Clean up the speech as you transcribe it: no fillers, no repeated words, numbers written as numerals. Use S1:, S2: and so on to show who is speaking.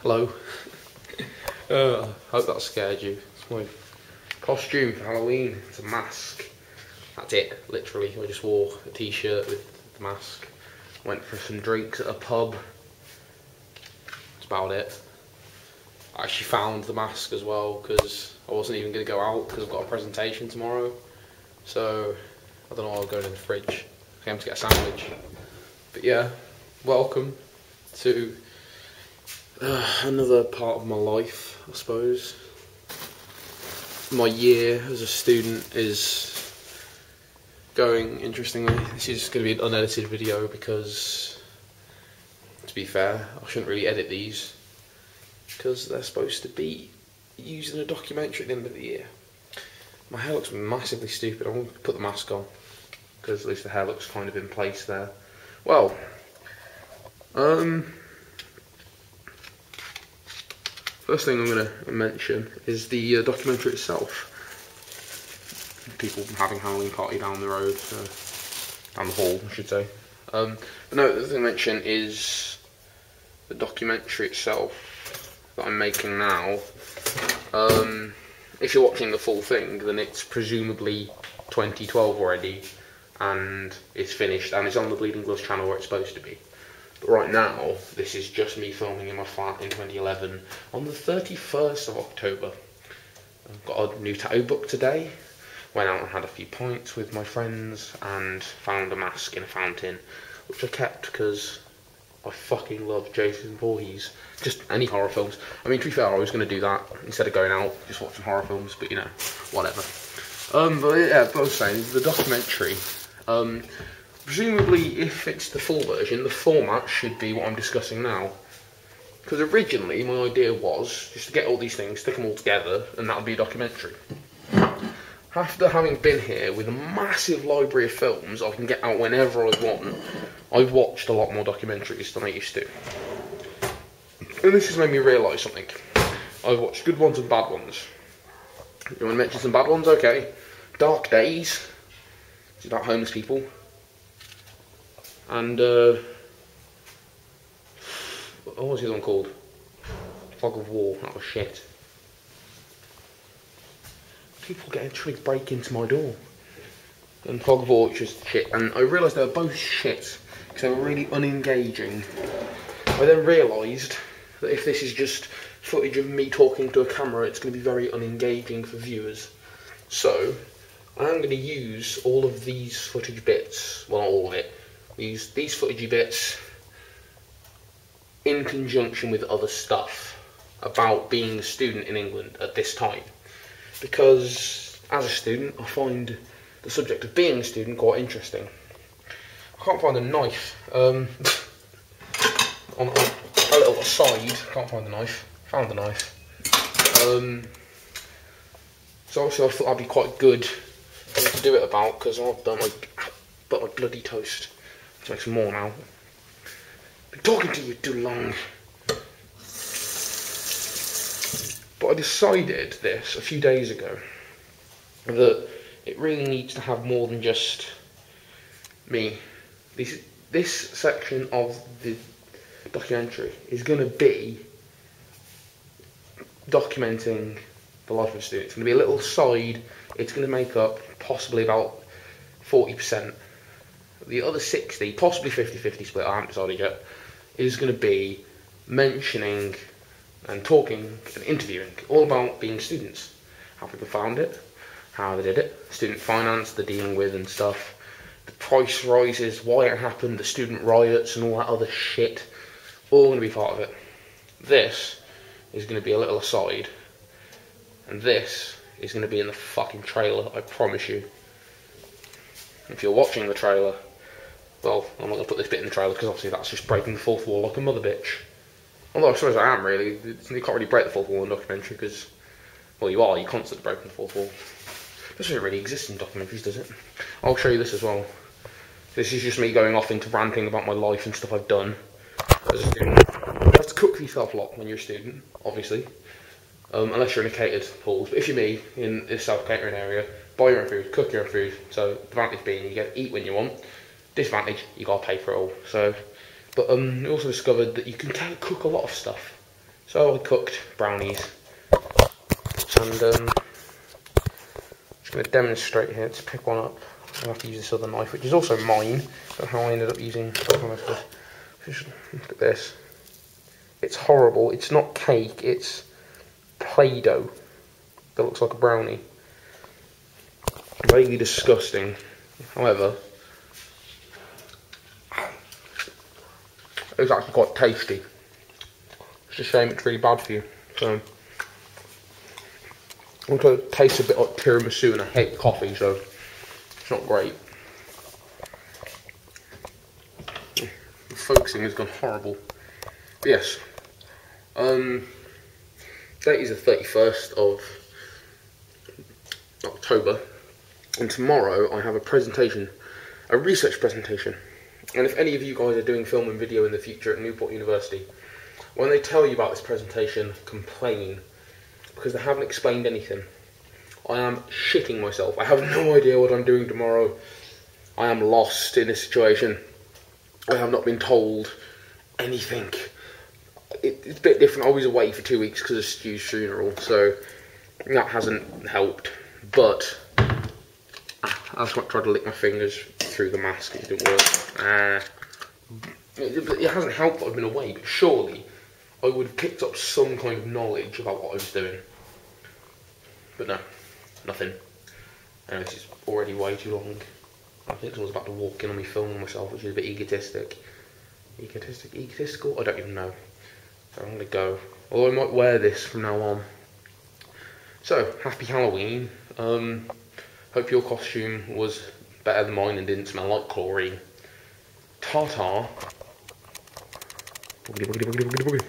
S1: Hello. Hope that scared you. It's my costume for Halloween. It's a mask. That's it, literally. I just wore a t-shirt with the mask. Went for some drinks at a pub. That's about it. I actually found the mask as well because I wasn't even going to go out because I've got a presentation tomorrow. So, I don't know, I'll go in the fridge. I came to get a sandwich. But yeah, welcome to another part of my life, I suppose. My year as a student is going interestingly. This is going to be an unedited video because, to be fair, I shouldn't really edit these because they're supposed to be used in a documentary at the end of the year. My hair looks massively stupid. I'm going to put the mask on because at least the hair looks kind of in place there. Well, first thing I'm going to mention is the documentary itself. People having a Halloween party down the road, down the hall, I should say. But no, the other thing to mention is the documentary itself that I'm making now. If you're watching the full thing, then it's presumably 2012 already, and it's finished, and it's on the Bleeding Gloves channel where it's supposed to be. But right now, this is just me filming in my flat in 2011 on the 31st of October. I've got a new tattoo book today. Went out and had a few pints with my friends and found a mask in a fountain, which I kept because I fucking love Jason Voorhees. Just any horror films. I mean, to be fair, I was going to do that instead of going out, just watching horror films, but you know, whatever. But yeah, but I was saying, the documentary, presumably, if it's the full version, the format should be what I'm discussing now. Because originally, my idea was just to get all these things, stick them all together, and that would be a documentary. After having been here with a massive library of films I can get out whenever I want, I've watched a lot more documentaries than I used to. And this has made me realise something. I've watched good ones and bad ones. You want to mention some bad ones? Okay. Dark Days. It's about homeless people. And, what was the other one called? Fog of War. That was shit. People trying to break into my door. And Fog of War, which was shit. And I realised they were both shit because they were really unengaging. I then realised that if this is just footage of me talking to a camera, it's going to be very unengaging for viewers. So, I am going to use all of these footage bits, well not all of it, use these footagey bits in conjunction with other stuff about being a student in England at this time. Because, as a student, I find the subject of being a student quite interesting. I can't find a knife. On a little aside, can't find the knife. Found the knife. So obviously I thought that'd be quite good to do it about, because I've done my bloody toast. Let's make some more now. Been talking to you too long. But I decided this a few days ago, that it really needs to have more than just me. This section of the documentary is going to be documenting the life of a student. It's going to be a little side. It's going to make up possibly about 40%. The other 60, possibly 50-50 split, I haven't decided yet, is going to be mentioning and talking and interviewing all about being students. How people found it, how they did it, student finance they're dealing with and stuff, the price rises, why it happened, the student riots and all that other shit, all going to be part of it. This is going to be a little aside, and this is going to be in the fucking trailer, I promise you. If you're watching the trailer, well, I'm not going to put this bit in the trailer because obviously that's just breaking the fourth wall like a mother bitch. Although I suppose I am really. You can't really break the fourth wall in a documentary because, well, you're constantly breaking the fourth wall. This doesn't really exist in documentaries, does it? I'll show you this as well. This is just me going off into ranting about my life and stuff I've done as a student. You have to cook for yourself a lot when you're a student, obviously. Unless you're in a catered halls. But if you're me, in this self-catering area, buy your own food, cook your own food. So, the advantage being you get to eat when you want. Disadvantage, you gotta pay for it all. So, but we also discovered that you can cook a lot of stuff. So I cooked brownies, and just going to demonstrate here to pick one up. I have to use this other knife, which is also mine. That's how I ended up using. Look at this. It's horrible. It's not cake. It's Play-Doh that looks like a brownie. Vaguely disgusting. However, it's actually quite tasty. It's a shame it's really bad for you. So, it tastes a bit like tiramisu, and I hate coffee, so it's not great. The focusing has gone horrible. But yes, date is the 31st of October, and tomorrow I have a presentation, a research presentation. And if any of you guys are doing film and video in the future at Newport University, when they tell you about this presentation, complain, because they haven't explained anything. I am shitting myself. I have no idea what I'm doing tomorrow. I am lost in this situation. I have not been told anything. It's a bit different. I was away for 2 weeks because of Stu's funeral, so that hasn't helped. But I just tried to lick my fingers through the mask. It didn't work. It hasn't helped that I've been away, but surely I would have picked up some kind of knowledge about what I was doing. But no, nothing. And this is already way too long. I think someone's about to walk in on me filming myself, which is a bit egotistic. Egotistical? I don't even know. So I'm going to go. Although I might wear this from now on. So, happy Halloween. Hope your costume was better than mine and didn't smell like chlorine. Ta-ta. Boogity, boogity, boogity, boogity, boogity.